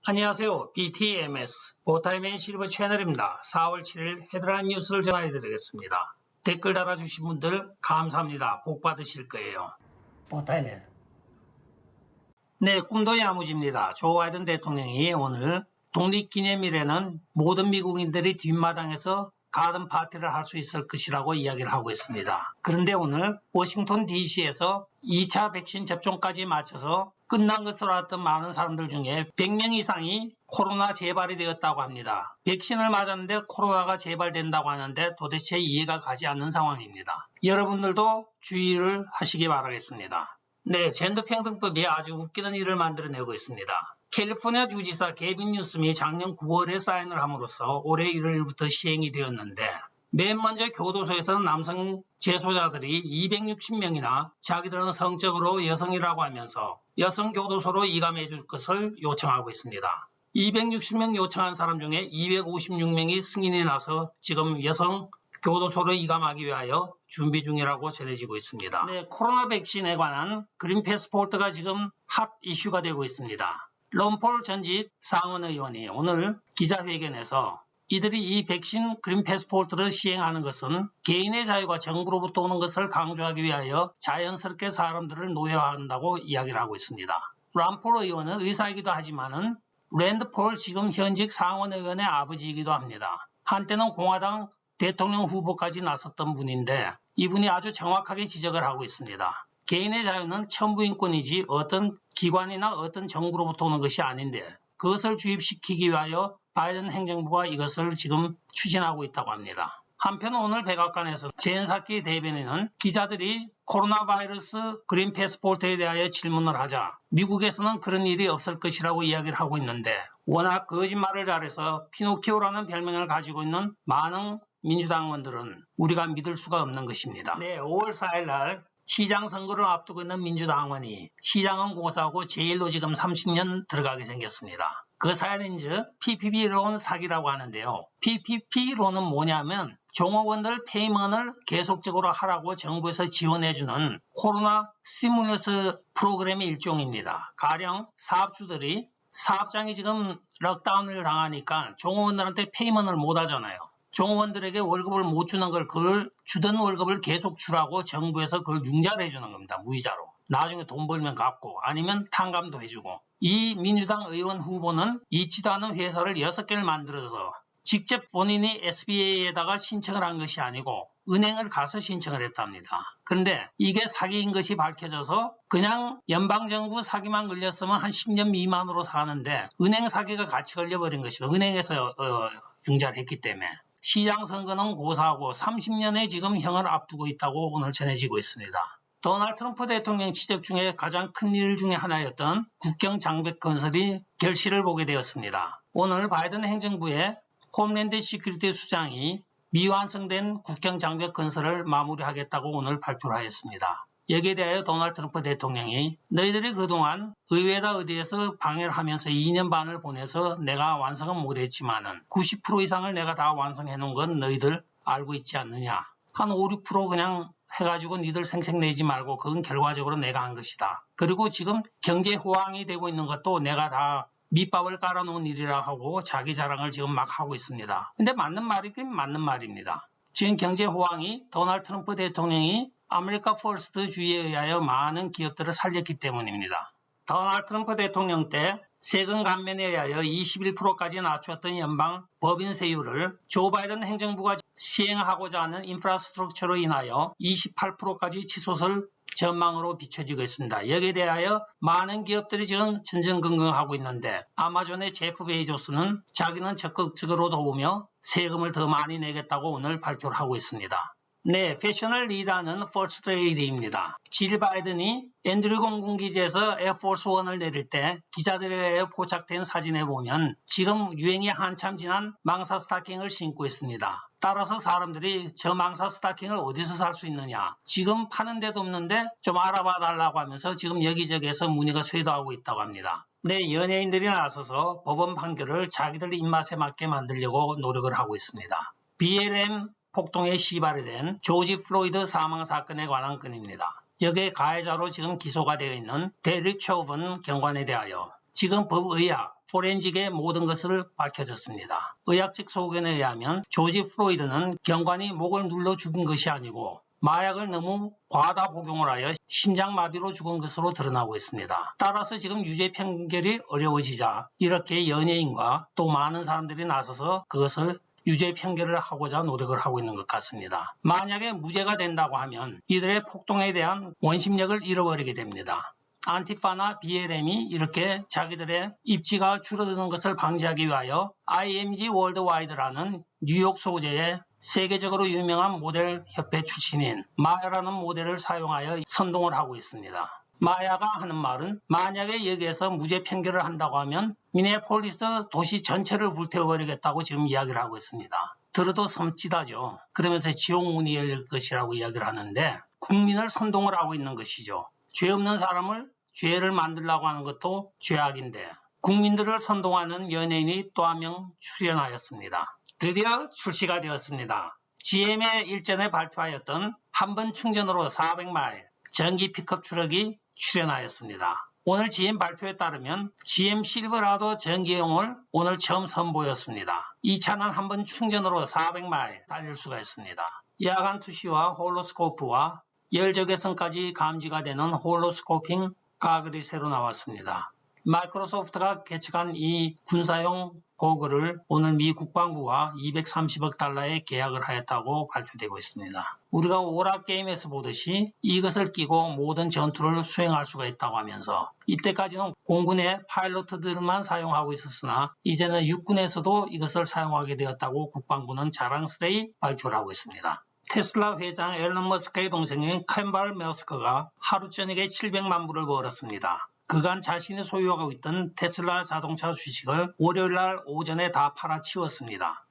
안녕하세요. BTMS 보타임의 실버 채널입니다. 4월 7일 헤드라인 뉴스를 전해드리겠습니다. 댓글 달아주신 분들 감사합니다. 복 받으실 거예요. 보타임의 네, 꿈도 야무집니다. 조 바이든 대통령이 오늘 독립기념일에는 모든 미국인들이 뒷마당에서 가든 파티를 할 수 있을 것이라고 이야기를 하고 있습니다. 그런데 오늘 워싱턴 DC에서 2차 백신 접종까지 마쳐서 끝난 것으로 알았던 많은 사람들 중에 100명 이상이 코로나 재발이 되었다고 합니다. 백신을 맞았는데 코로나가 재발된다고 하는데 도대체 이해가 가지 않는 상황입니다. 여러분들도 주의를 하시기 바라겠습니다. 네, 젠더평등법이 아주 웃기는 일을 만들어내고 있습니다. 캘리포니아 주지사 게빈 뉴섬이 작년 9월에 사인을 함으로써 올해 1월부터 시행이 되었는데 맨 먼저 교도소에서는 남성 재소자들이 260명이나 자기들은 성적으로 여성이라고 하면서 여성 교도소로 이감해 줄 것을 요청하고 있습니다. 260명 요청한 사람 중에 256명이 승인이 나서 지금 여성 교도소로 이감하기 위하여 준비 중이라고 전해지고 있습니다. 네, 코로나 백신에 관한 그린 패스포트가 지금 핫 이슈가 되고 있습니다. 론폴 전직 상원의원이 오늘 기자회견에서 이들이 이 백신 그린 패스포트를 시행하는 것은 개인의 자유가 정부로부터 오는 것을 강조하기 위하여 자연스럽게 사람들을 노예화한다고 이야기를 하고 있습니다. 론폴 의원은 의사이기도 하지만은 랜드폴 지금 현직 상원의원의 아버지이기도 합니다. 한때는 공화당 대통령 후보까지 나섰던 분인데 이분이 아주 정확하게 지적을 하고 있습니다. 개인의 자유는 천부인권이지 어떤 기관이나 어떤 정부로부터 오는 것이 아닌데 그것을 주입시키기 위하여 바이든 행정부가 이것을 지금 추진하고 있다고 합니다. 한편 오늘 백악관에서 젠사키 대변인은 기자들이 코로나 바이러스 그린 패스포트에 대하여 질문을 하자 미국에서는 그런 일이 없을 것이라고 이야기를 하고 있는데 워낙 거짓말을 잘해서 피노키오라는 별명을 가지고 있는 많은 민주당원들은 우리가 믿을 수가 없는 것입니다. 네, 5월 4일 날 시장 선거를 앞두고 있는 민주당원이 시장은 고사하고 제일로 지금 30년 들어가게 생겼습니다. 그 사연인즉 PPP론 사기라고 하는데요. PPP론은 뭐냐면 종업원들 페이먼을 계속적으로 하라고 정부에서 지원해주는 코로나 스티뮬러스 프로그램의 일종입니다. 가령 사업주들이 사업장이 지금 럭다운을 당하니까 종업원들한테 페이먼을 못 하잖아요. 종업원들에게 월급을 못 주는 걸 그걸 주던 월급을 계속 주라고 정부에서 그걸 융자를 해주는 겁니다. 무이자로. 나중에 돈 벌면 갚고 아니면 탕감도 해주고. 이 민주당 의원 후보는 있지도 않은 회사를 6개를 만들어서 직접 본인이 SBA에다가 신청을 한 것이 아니고 은행을 가서 신청을 했답니다. 그런데 이게 사기인 것이 밝혀져서 그냥 연방정부 사기만 걸렸으면 한 10년 미만으로 사는데 은행 사기가 같이 걸려버린 것이죠. 은행에서 융자를 했기 때문에. 시장 선거는 고사하고 30년의 지금 형을 앞두고 있다고 오늘 전해지고 있습니다. 도널드 트럼프 대통령 취재 중에 가장 큰 일 중에 하나였던 국경 장벽 건설이 결실을 보게 되었습니다. 오늘 바이든 행정부의 홈랜드 시큐리티 수장이 미완성된 국경 장벽 건설을 마무리하겠다고 오늘 발표를 하였습니다. 여기에 대하여 도널드 트럼프 대통령이 너희들이 그동안 의회다 어디에서 방해를 하면서 2년 반을 보내서 내가 완성은 못했지만은 90% 이상을 내가 다 완성해 놓은 건 너희들 알고 있지 않느냐. 한 5, 6% 그냥 해가지고 니들 생색내지 말고 그건 결과적으로 내가 한 것이다. 그리고 지금 경제 호황이 되고 있는 것도 내가 다 밑밥을 깔아놓은 일이라 하고 자기 자랑을 지금 막 하고 있습니다. 근데 맞는 말이긴 맞는 말입니다. 지금 경제 호황이 도널드 트럼프 대통령이 아메리카 퍼스트 주의에 의하여 많은 기업들을 살렸기 때문입니다. 도널드 트럼프 대통령 때 세금 감면에 의하여 21%까지 낮추었던 연방 법인세율을 조 바이든 행정부가 시행하고자 하는 인프라스트럭처로 인하여 28%까지 치솟을 전망으로 비춰지고 있습니다. 여기에 대하여 많은 기업들이 지금 전전긍긍하고 있는데 아마존의 제프 베이조스는 자기는 적극적으로 도우며 세금을 더 많이 내겠다고 오늘 발표를 하고 있습니다. 네, 패션을 리드하는 퍼스트 레이디입니다. 질 바이든이 앤드류 공군기지에서 에어포스 1을 내릴 때 기자들에 의해 포착된 사진에 보면 지금 유행이 한참 지난 망사 스타킹을 신고 있습니다. 따라서 사람들이 저 망사 스타킹을 어디서 살 수 있느냐, 지금 파는 데도 없는데 좀 알아봐 달라고 하면서 지금 여기저기에서 문의가 쇄도하고 있다고 합니다. 네, 연예인들이 나서서 법원 판결을 자기들 입맛에 맞게 만들려고 노력을 하고 있습니다. BLM 폭동에 시발이 된 조지 플로이드 사망 사건에 관한 건입니다. 여기에 가해자로 지금 기소가 되어 있는 데릭 초븐 경관에 대하여 지금 법의학, 포렌식의 모든 것을 밝혀졌습니다. 의학적 소견에 의하면 조지 플로이드는 경관이 목을 눌러 죽은 것이 아니고 마약을 너무 과다 복용을 하여 심장마비로 죽은 것으로 드러나고 있습니다. 따라서 지금 유죄 판결이 어려워지자 이렇게 연예인과 또 많은 사람들이 나서서 그것을 유죄 판결을 하고자 노력을 하고 있는 것 같습니다. 만약에 무죄가 된다고 하면 이들의 폭동에 대한 원심력을 잃어버리게 됩니다. 안티파나 BLM이 이렇게 자기들의 입지가 줄어드는 것을 방지하기 위하여 IMG 월드와이드라는 뉴욕 소재의 세계적으로 유명한 모델 협회 출신인 마야라는 모델을 사용하여 선동을 하고 있습니다. 마야가 하는 말은 만약에 여기에서 무죄 판결을 한다고 하면 미네폴리스 도시 전체를 불태워버리겠다고 지금 이야기를 하고 있습니다. 들어도 섬찟하죠. 그러면서 지옥 문이 열릴 것이라고 이야기를 하는데 국민을 선동을 하고 있는 것이죠. 죄 없는 사람을 죄를 만들려고 하는 것도 죄악인데 국민들을 선동하는 연예인이 또 한 명 출연하였습니다. 드디어 출시가 되었습니다. GM의 일전에 발표하였던 한 번 충전으로 400마일 전기 픽업 트럭이 출연하였습니다. 오늘 GM 발표에 따르면 GM 실버라도 전기용을 오늘 처음 선보였습니다. 이 차는 한 번 충전으로 400마일 달릴 수가 있습니다. 야간 투시와 홀로스코프와 열적외선까지 감지가 되는 홀로스코핑 가글이 새로 나왔습니다. 마이크로소프트가 개척한 이 군사용 고글을 오늘 미 국방부와 230억 달러에 계약을 하였다고 발표되고 있습니다. 우리가 오락게임에서 보듯이 이것을 끼고 모든 전투를 수행할 수가 있다고 하면서 이때까지는 공군의 파일럿들만 사용하고 있었으나 이제는 육군에서도 이것을 사용하게 되었다고 국방부는 자랑스레히 발표를 하고 있습니다. 테슬라 회장 앨런 머스크의 동생인 캔발 머스크가 하루 저녁에 700만 불을 벌었습니다. 그간 자신이 소유하고 있던 테슬라 자동차 주식을 월요일날 오전에 다 팔아치웠습니다.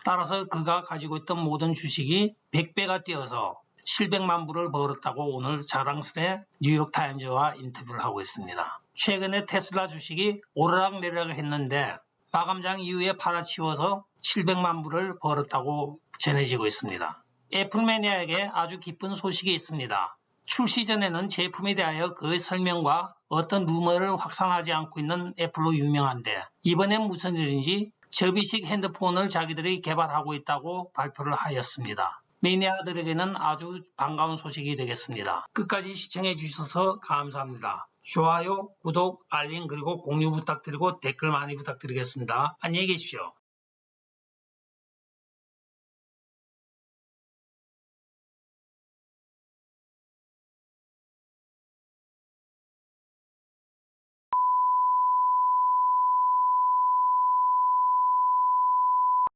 따라서 그가 가지고 있던 모든 주식이 100배가 뛰어서 700만 불을 벌었다고 오늘 자랑스레 뉴욕타임즈와 인터뷰를 하고 있습니다. 최근에 테슬라 주식이 오르락내리락 했는데 마감장 이후에 팔아치워서 700만 불을 벌었다고 전해지고 있습니다. 애플매니아에게 아주 기쁜 소식이 있습니다. 출시 전에는 제품에 대하여 그 설명과 어떤 루머를 확산하지 않고 있는 애플로 유명한데 이번엔 무슨 일인지 접이식 핸드폰을 자기들이 개발하고 있다고 발표를 하였습니다. 매니아들에게는 아주 반가운 소식이 되겠습니다. 끝까지 시청해 주셔서 감사합니다. 좋아요, 구독, 알림 그리고 공유 부탁드리고 댓글 많이 부탁드리겠습니다. 안녕히 계십시오.